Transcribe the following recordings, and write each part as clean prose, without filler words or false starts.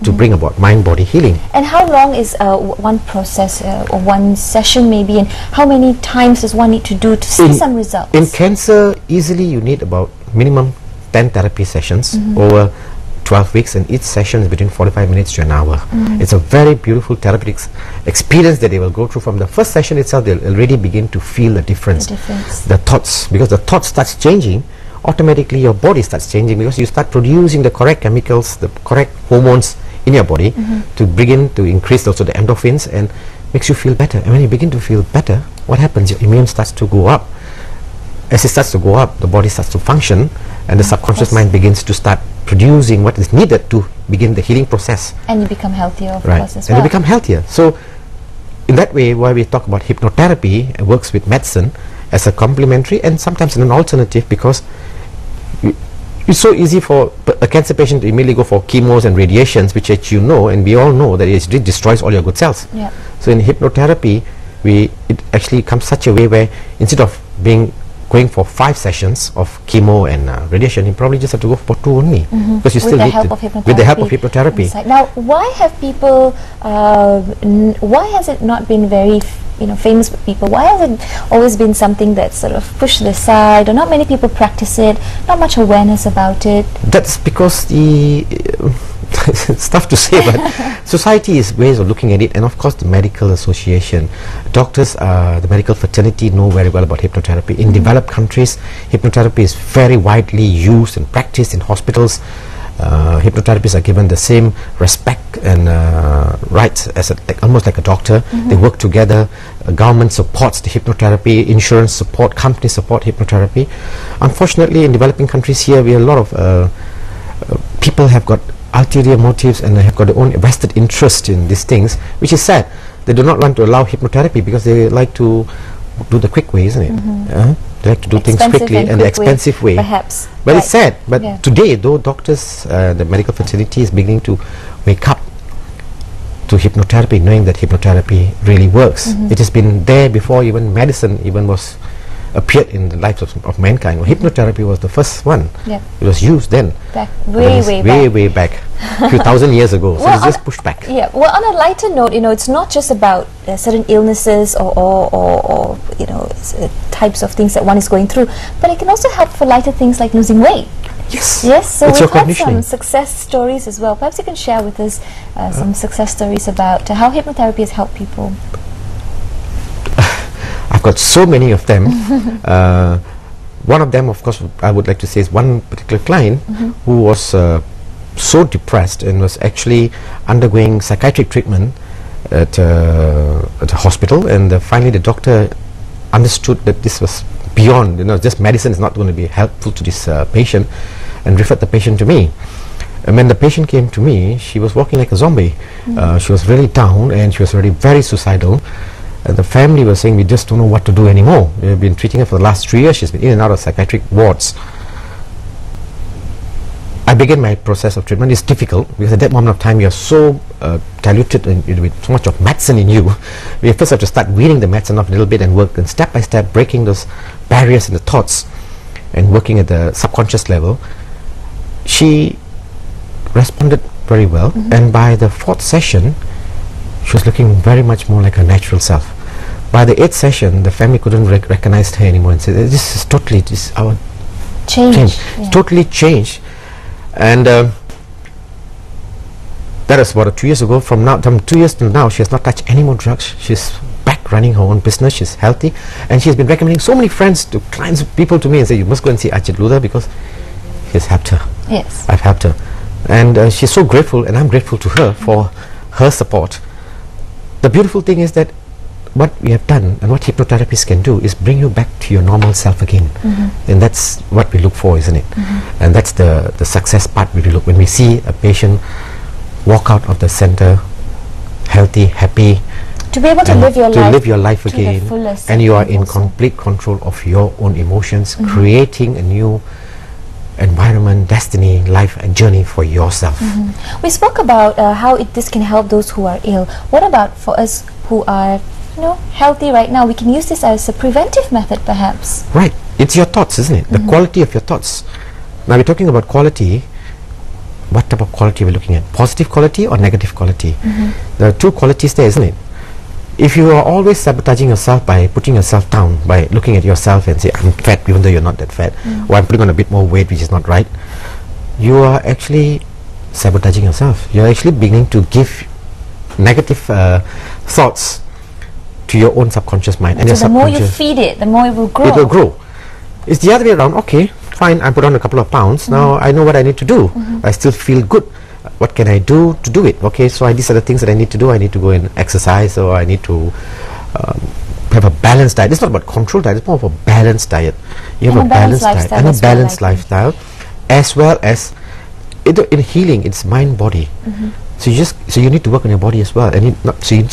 to bring about mind-body healing. And how long is one process or one session maybe, and how many times does one need to do to see some results? In cancer, easily you need about minimum 10 therapy sessions over 12 weeks, and each session is between 45 minutes to an hour. It's a very beautiful therapeutic experience that they will go through. From the first session itself, they'll already begin to feel the difference. The thoughts, because the thought starts changing, automatically your body starts changing, because you start producing the correct chemicals, the correct hormones in your body to begin to increase also the endorphins, and makes you feel better. And when you begin to feel better, what happens? Your immune starts to go up. As it starts to go up, the body starts to function, and the subconscious mind begins to start producing what is needed to begin the healing process. And you become healthier, of course, as well. And you become healthier. So in that way, why we talk about hypnotherapy, it works with medicine as a complementary and sometimes an alternative, because it's so easy for a cancer patient to immediately go for chemos and radiations, which you know, and we all know that it destroys all your good cells. So in hypnotherapy, it actually comes such a way where instead of going for 5 sessions of chemo and radiation, you probably just have to go for 2 only, because you still need with the help of hypnotherapy. Now, why have people? Why has it not been very famous with people? Why has it always been something that's sort of pushed aside, or not many people practice it, not much awareness about it? That's because it's tough to say, but society's ways of looking at it, and of course the medical association, doctors, the medical fraternity know very well about hypnotherapy. In developed countries, hypnotherapy is very widely used and practiced in hospitals. Hypnotherapists are given the same respect and rights as almost like a doctor. They work together. Government supports the hypnotherapy, insurance support, companies support hypnotherapy. Unfortunately, in developing countries here, we have a lot of people have got ulterior motives and have got their own vested interest in these things, which is sad. They do not want to allow hypnotherapy because they like to do the quick way, isn't it? They like to do things quickly and the expensive way. Perhaps. But it's sad. But today, though, doctors, the medical fraternity is beginning to wake up to hypnotherapy, knowing that hypnotherapy really works. It has been there before even medicine appeared in the lives of mankind. Well, hypnotherapy was the first one. It was used then. Way back. A few thousand years ago. So it's just pushed back. Well, on a lighter note, it's not just about certain illnesses or types of things that one is going through, but it can also help for lighter things like losing weight. Yes. So we've had some success stories as well. Perhaps you can share with us some success stories about how hypnotherapy has helped people. I've got so many of them. One of them, of course, I would like to say is one particular client who was so depressed and was actually undergoing psychiatric treatment at a hospital, and finally the doctor understood that this was beyond, just medicine is not going to be helpful to this patient, and referred the patient to me. And when the patient came to me, she was walking like a zombie. She was really down, and she was already very suicidal. And the family was saying, we just don't know what to do anymore. We've been treating her for the last 3 years. She's been in and out of psychiatric wards. I began my process of treatment. It's difficult because at that moment of time you're so diluted with so much of medicine in you. We first have to start weaning the medicine off a little bit and work, and step by step breaking those barriers in the thoughts and working at the subconscious level. She responded very well, and by the 4th session she was looking very much more like her natural self. By the 8th session, the family couldn't recognize her anymore and said, this is totally our change. Totally changed. And that is about 2 years ago. From 2 years till now, she has not touched any more drugs. She's back running her own business. She's healthy, and she's been recommending so many friends, to clients, people to me, and say, you must go and see Ajit Luther because he's helped her. I've helped her, and she's so grateful, and I'm grateful to her for her support. The beautiful thing is that what we have done and what hypnotherapists can do is bring you back to your normal self again. And that's what we look for, isn't it? And that's the success part we look when we see a patient walk out of the center healthy, happy, to be able to live your life again, and you are in complete control of your own emotions, creating a new environment, destiny, life and journey for yourself. We spoke about how this can help those who are ill. What about for us who are healthy right now? We can use this as a preventive method, perhaps. Right. It's your thoughts, isn't it? The quality of your thoughts. Now we're talking about quality. what type of quality we're looking at. Positive quality or negative quality. There are two qualities there, isn't it? If you are always sabotaging yourself by putting yourself down, by looking at yourself and say, I'm fat even though you're not that fat, or I'm putting on a bit more weight which is not right, you are actually sabotaging yourself. You're actually beginning to give negative thoughts to your own subconscious mind. And so the more you feed it, the more it will grow. It will grow. It's the other way around. Okay, fine, I put on a couple of pounds. Now I know what I need to do. I still feel good. What can I do to do it? Okay, so these are the things that I need to do. I need to go and exercise, or I need to have a balanced diet. It's not about control diet, it's more of a balanced diet. You have a balanced diet and a balanced lifestyle, as well as in healing, it's mind body. So you need to work on your body as well, and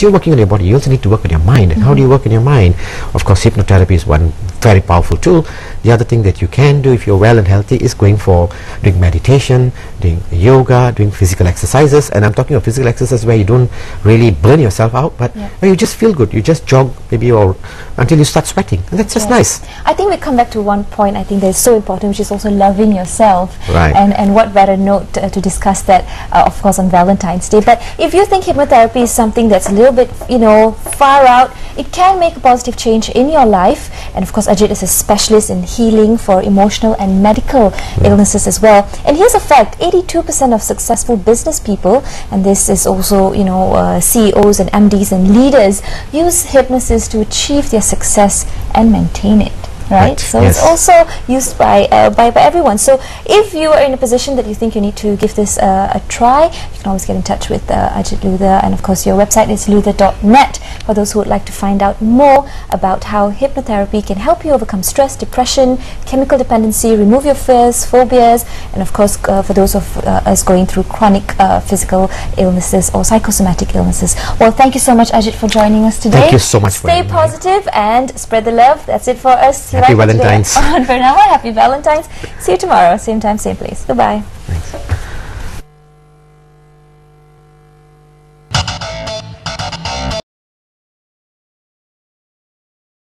you're working on your body, you also need to work on your mind. And how do you work on your mind? Of course, hypnotherapy is one very powerful tool. The other thing that you can do if you're well and healthy is doing meditation, doing yoga, doing physical exercises. And I'm talking of physical exercises where you don't really burn yourself out, but where you just feel good. You just jog maybe until you start sweating, and that's just nice. I think we come back to one point I think that is so important, which is also loving yourself. Right. And what better note to discuss that, of course, on Valentine's Day. But if you think hypnotherapy is something that's a little bit, far out, it can make a positive change in your life. And of course, Ajit is a specialist in healing for emotional and medical illnesses as well. And here's a fact: 82% of successful business people, and this is also, CEOs and MDs and leaders, use hypnosis to achieve their success and maintain it. Right? So it's also used by everyone. So if you are in a position that you think you need to give this a try, you can always get in touch with Ajit Luther, and of course your website is luther.net for those who would like to find out more about how hypnotherapy can help you overcome stress, depression, chemical dependency, remove your fears, phobias, and of course for those of us going through chronic physical illnesses or psychosomatic illnesses. Well, thank you so much, Ajit, for joining us today. Thank you so much for Stay positive and spread the love. That's it for us. Happy Valentine's. On Bernama, happy Valentine's. See you tomorrow, same time, same place. Goodbye. Thanks.